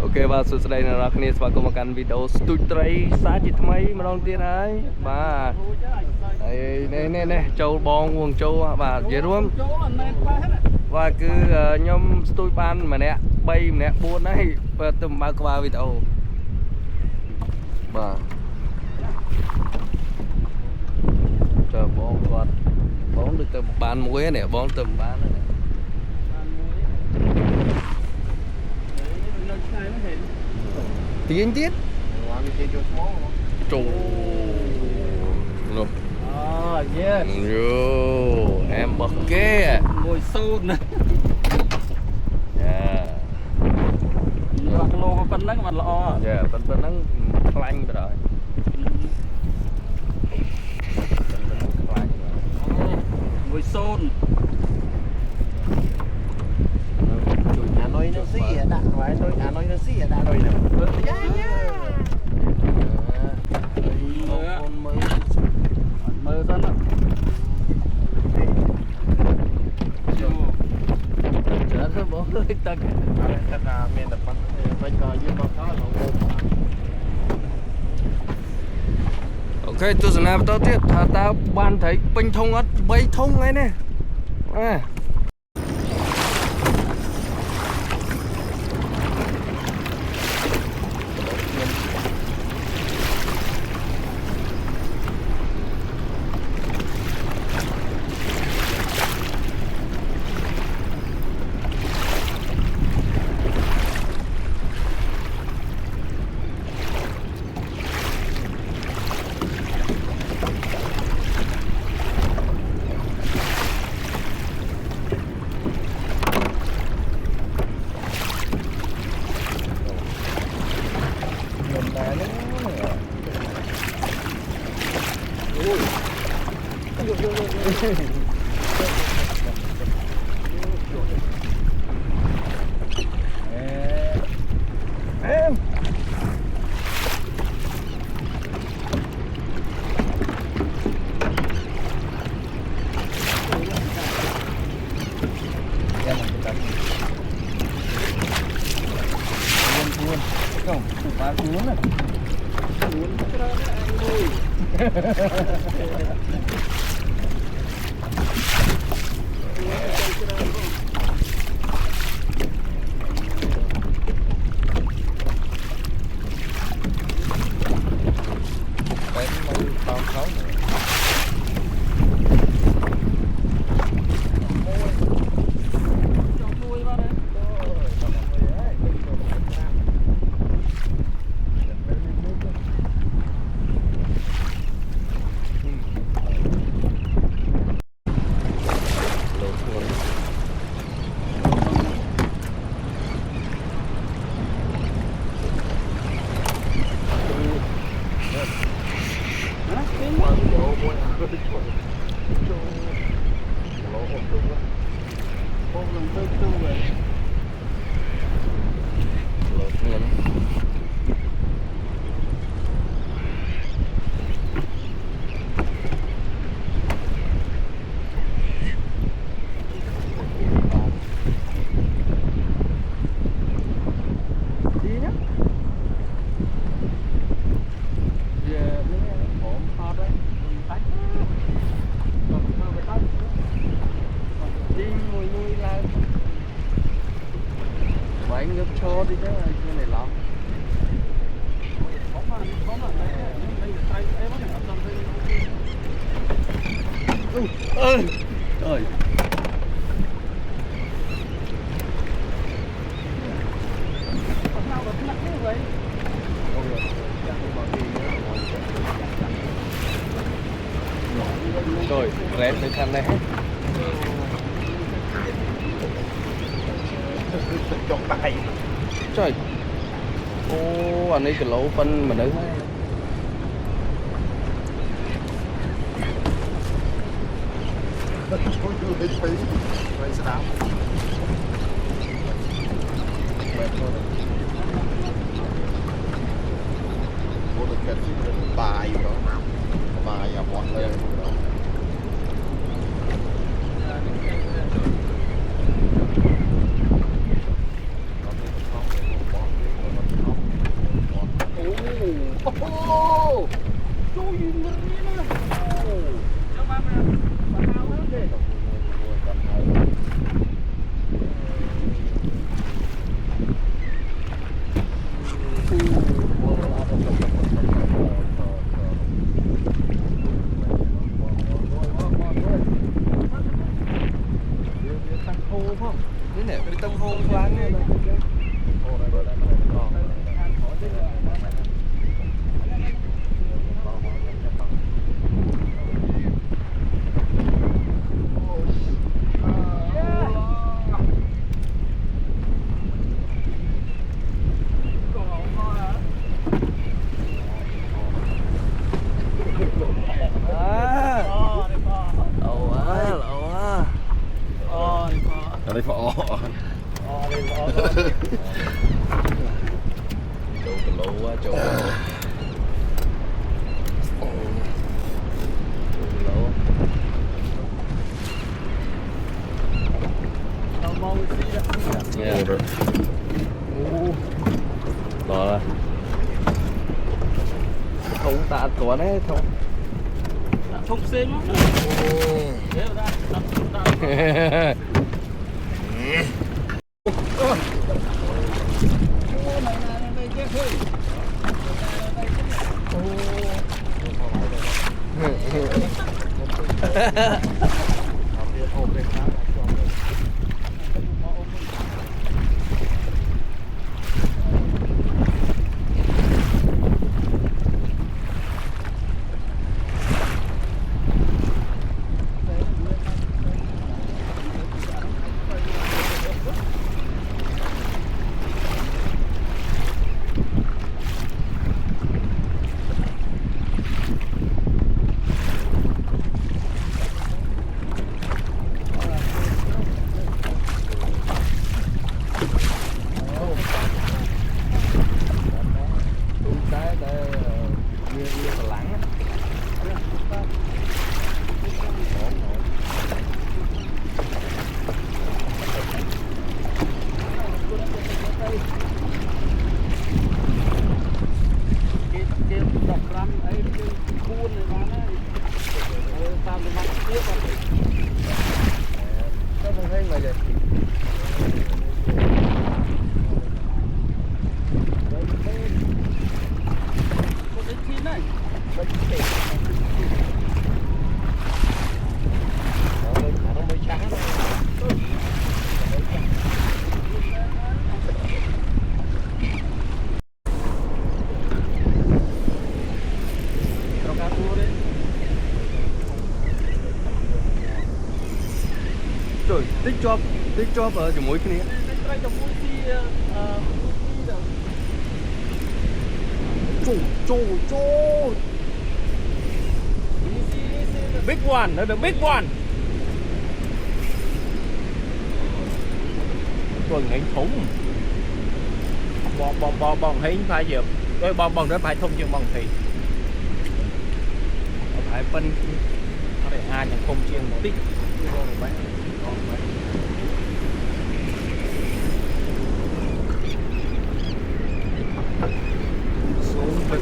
Ok và sự đây là ra khné và cùngกัน video stụt tray xa chỉ mấy mà đong tiền ấy và nè châu bong quần châu và dễ đúng và cứ nhóm stụt ban mà nè bay nè buôn ấy và tầm ba qua video và chờ bong còn bóng được tầm ban muối này bóng tầm ban này tiếng tiết trù luôn yes em bật kê ngồi sâu nè yeah cái lô phân nắng mặt lọ yeah phân nắng lạnh rồi ngồi sâu nói nó xí đã nói nó xí đã rồi nè mơ dân á chở nó bỏ hơi tắc thật là miền đập bắn bây giờ như con đó ok tôi sẽ làm tao tiếp thà tao ban thấy bình thông ắt bay thông ấy nè không ba cuốn này cuốn cái đó anh ơi ngấp cho đi chứ cái này lắm ơi rồi lén tới thăm đây chọn tay trời ô anh ấy cái lỗ phân mà nữ bài đó bài à bọn lên đó Đó. Không tạ của đấy không. Không xem á. Thế ra. Trời, tích chóp ở chỗ mũi cái này. Chô. Big one, the big one. Quần hình thủng. Bong hình phải dược. Đôi bong đó phải thông chưa bong thì. Phải phân Nó để ai chẳng không chiên một tích. xuống bên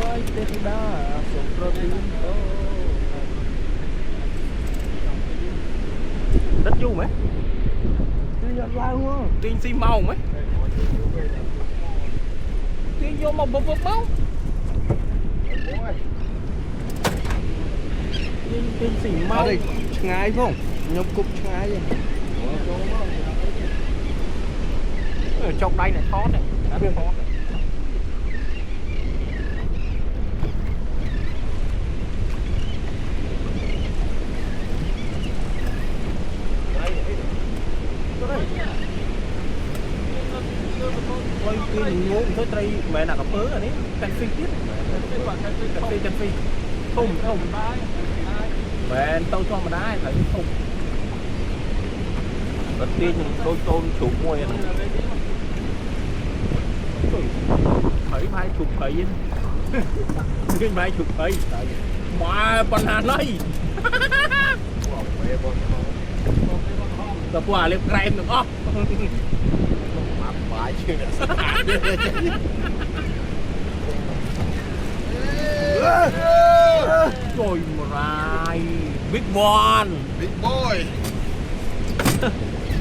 coi tên đá xuống protein Đất du mấy. cái giọt lao không Tiên xi màu mấy. Tiên vô màu bột máu. Tiên xi màu. ở đây ngay không nhóc cục ngay vậy Ở trong đây này khó này. Đã biết khó này. Quay mình ngủ tới đây mẹ nào gặp ớ rồi đấy, canh phi tiếp, canh phi, không, mẹ tao cho mà đá thấy không, đầu tiên đôi tôn chủ môi này, thấy mai chụp thấy, cái mai chụp thấy, mà còn hàn đây, tập hòa liệp rèm được không? Phải chứ. Rồi mà big one, Big boy.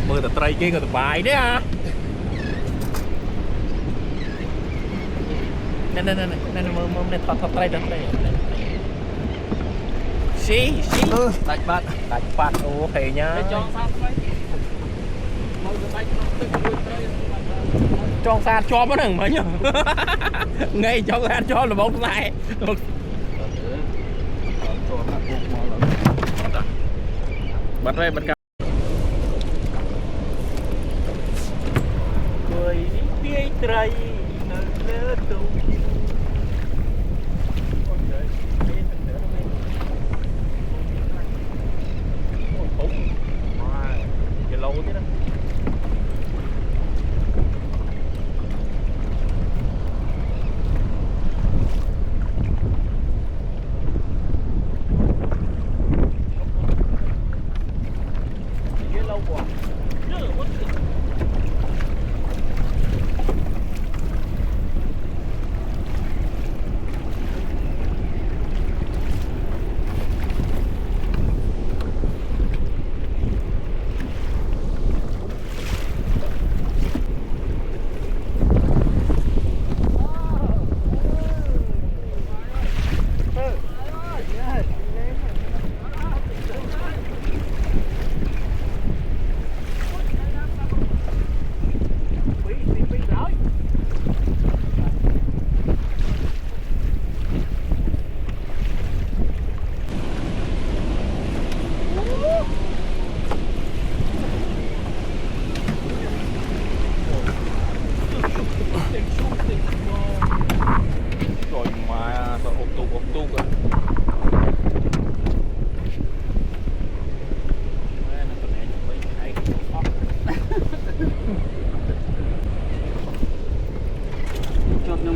mơ tập trai kia tập bài đấy à. Nè mơ tập trai đó đây. Xí đánh bạn ok nhá. Cho xa cho mất đừng mấy nhở. Ngay cho xa cho là bóng dài. Bật đây bật cả. Cười đi trời lỡ tung. Lâu thế đó.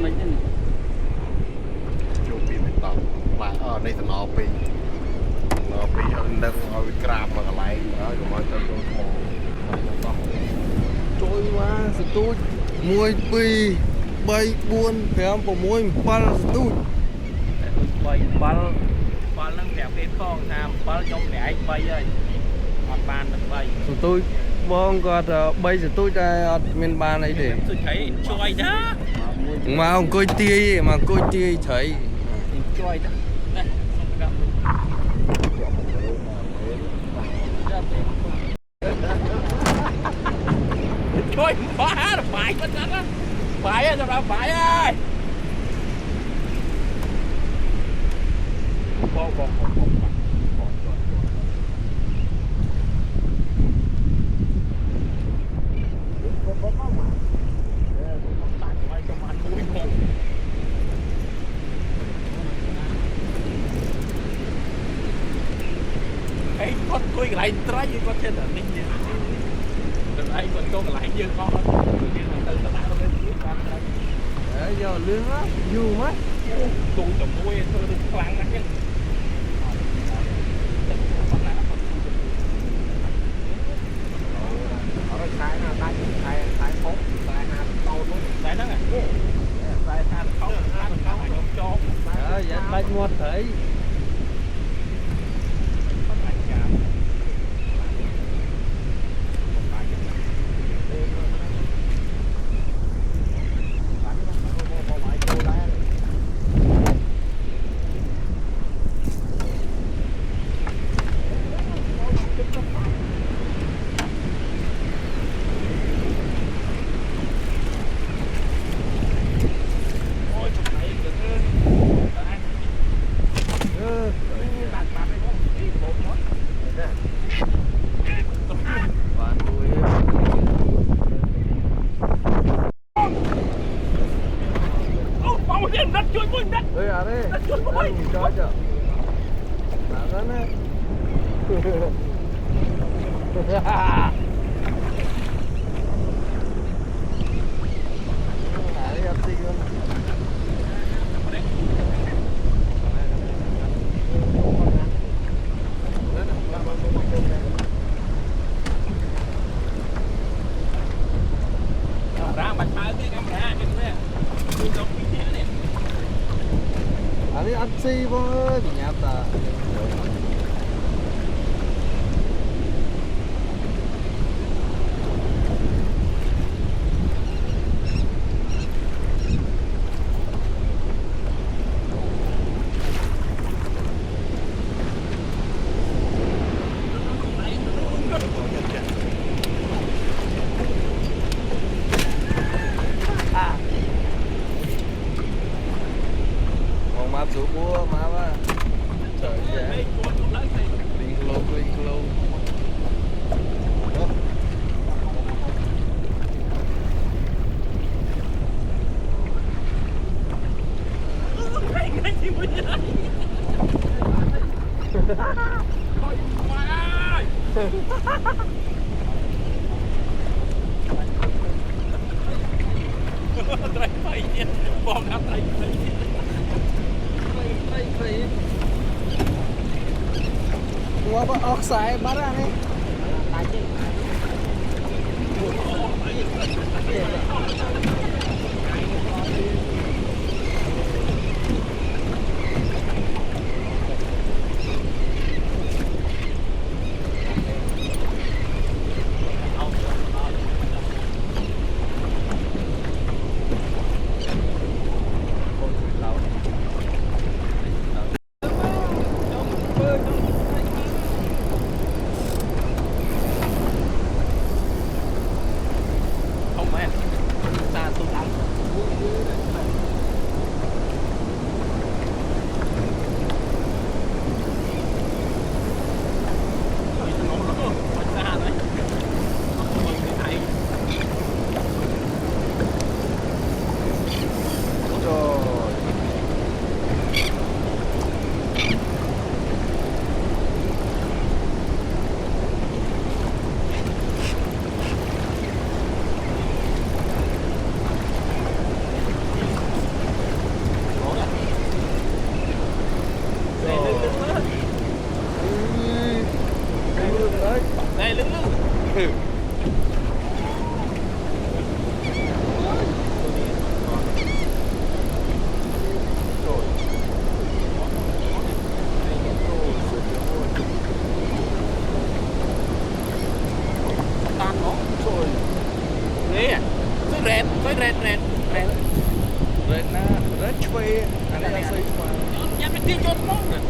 mình thế này chụp phim mình tao và ở đây tao nó bị nâng ở grab mà lại đó rồi mọi người tôi trôi quá tôi mùi pi bay buôn phèm của mùi bal tôi bay bal năng phèo cái con tham bal trong cái bay ơi ọt bàn được bay tôi bong còn bay rồi tôi ra miền ban này để tôi thấy enjoy đó mà ông coi tia mà coi tia thấy enjoy đó đây xong gặp chơi phá phải mất đó phải rồi phải ơi con ấy con tôi lại trái như con trên là ninh như rồi ấy con lại như con từ từ nó lên phía con đấy giờ lương á dù mất tôi chồng nuôi thôi được lăng lắm chứ ở đây khai là khai phốt khai hà tàu luôn đấy đó à khai than không không cho đó vậy bay muôn thấy đây à đây cho chưa đó nè ra bạch phá cái camera chứ nè tôi đâu biết thế này anh ăn xì với bị nhạt à má chủ búa má ba trời ơi linh lô bom đá tay qua bác ốc xài bác ra này không em xa tôi ăn xa đấy rệt với rệt rệt na rệt chui anh ấy xây qua nhắm cái tiếng chốt mong rồi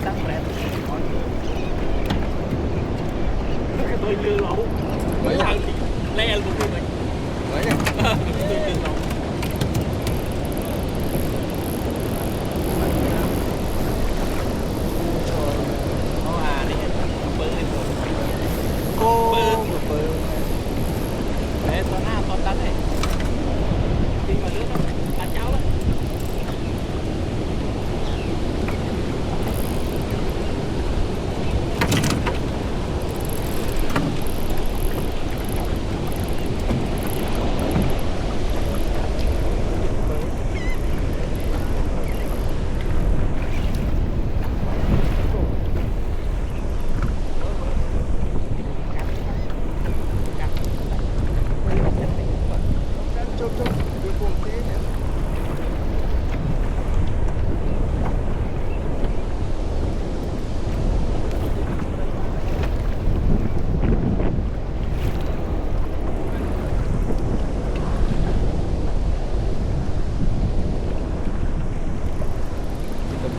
tăng rệt tôi như lẩu mấy thằng thì le một cái mình mấy nhỉ tôi như lẩu đi bơi lên rồi cô để to na to tắn này khi mà nước nó ăn cháo đấy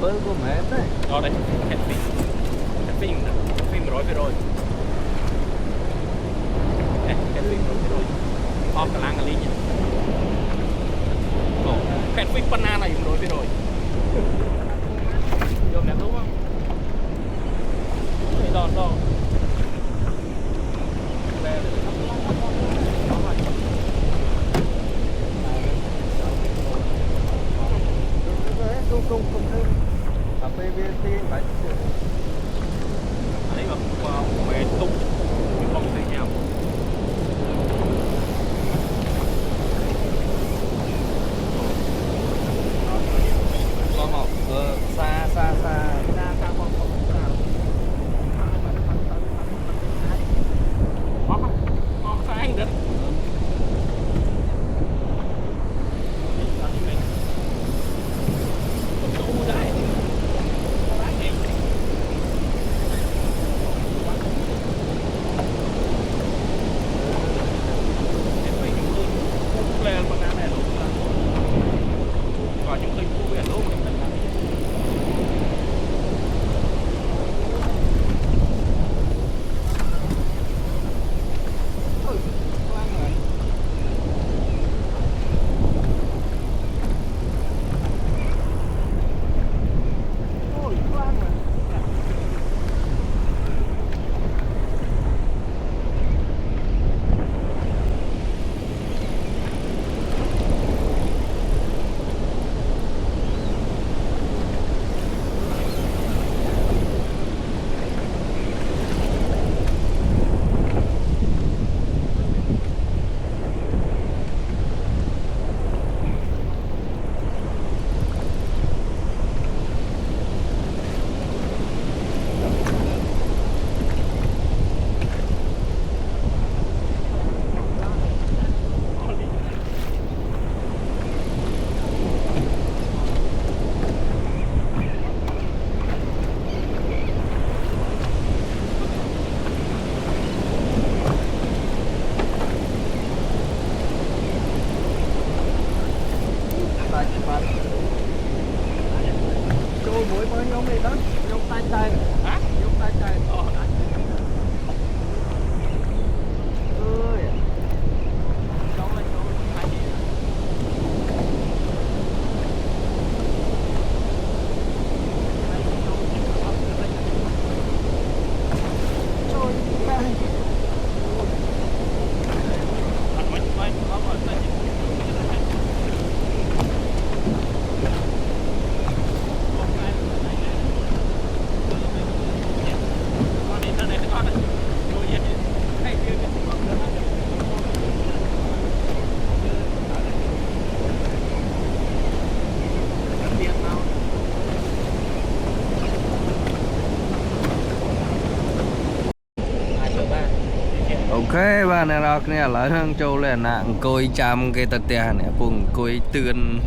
bơ của mẹ đấy đó đây phim rồi cái phim rồiออกกำลังอะไรเนี่ยโอ้แผ่นฟิกปนาอะไรอยู่rồiยอมแล้วรู้มั้งดอนkhông cà phê VT phải đấy mà mẹ tung không thấy nhau con học xa ra con không ok bạn này đó này là hơn châu lên nè coi chăm cái tật tè này cùng coi tươn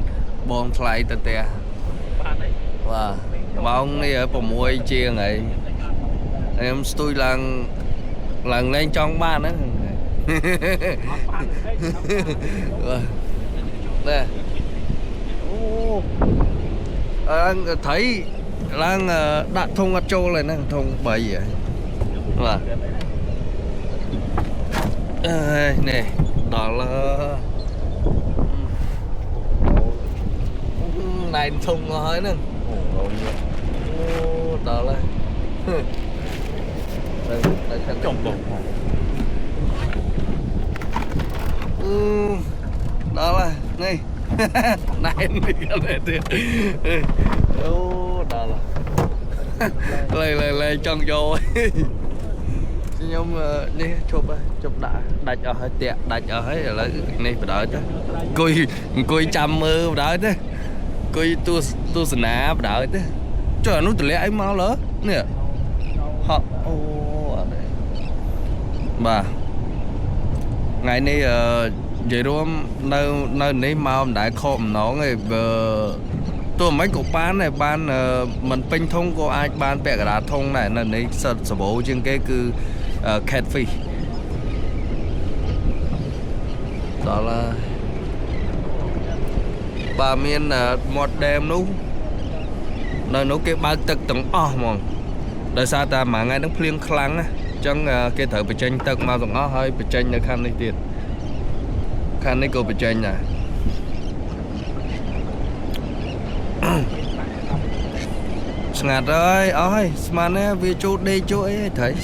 bom fly tật tè và ông này ở phòng môi chia này em tôi lần lên trong ban đó nè đang thấy đang đặt thông châu này nè thông bảy vậy và nè đó là này thông nói nè đó là Trong bụng. đó là ngay này cái này thì đó là lên trong vô nhưng mà đi chụp đã đặt ở hơi tiệt đặt ở hơi là này phải đợi chứ coi chăm mơ đợi chứ coi tu sna đợi chứ trời nó từ lẽ ấy mau lỡ nè họ bà ngày nay vậy đúng nơi này mau đại khom nó ngày tôi mấy cục bán này bán mình pin thông có ai bán bẹ cả thông này là này sợ bố trên cái cứ catfish đó là bà miền một đêm nú nơi nấu cái ba tật tầng mà đời sao ta mà ngay nó phliêng khăng á chẳng cái thợ bị tranh tật mà tầng hơi bị tranh là khăn này tiền khăn này cô bị tranh nè ngạt ơi ơi mà nè vì chút đi chú ấy thấy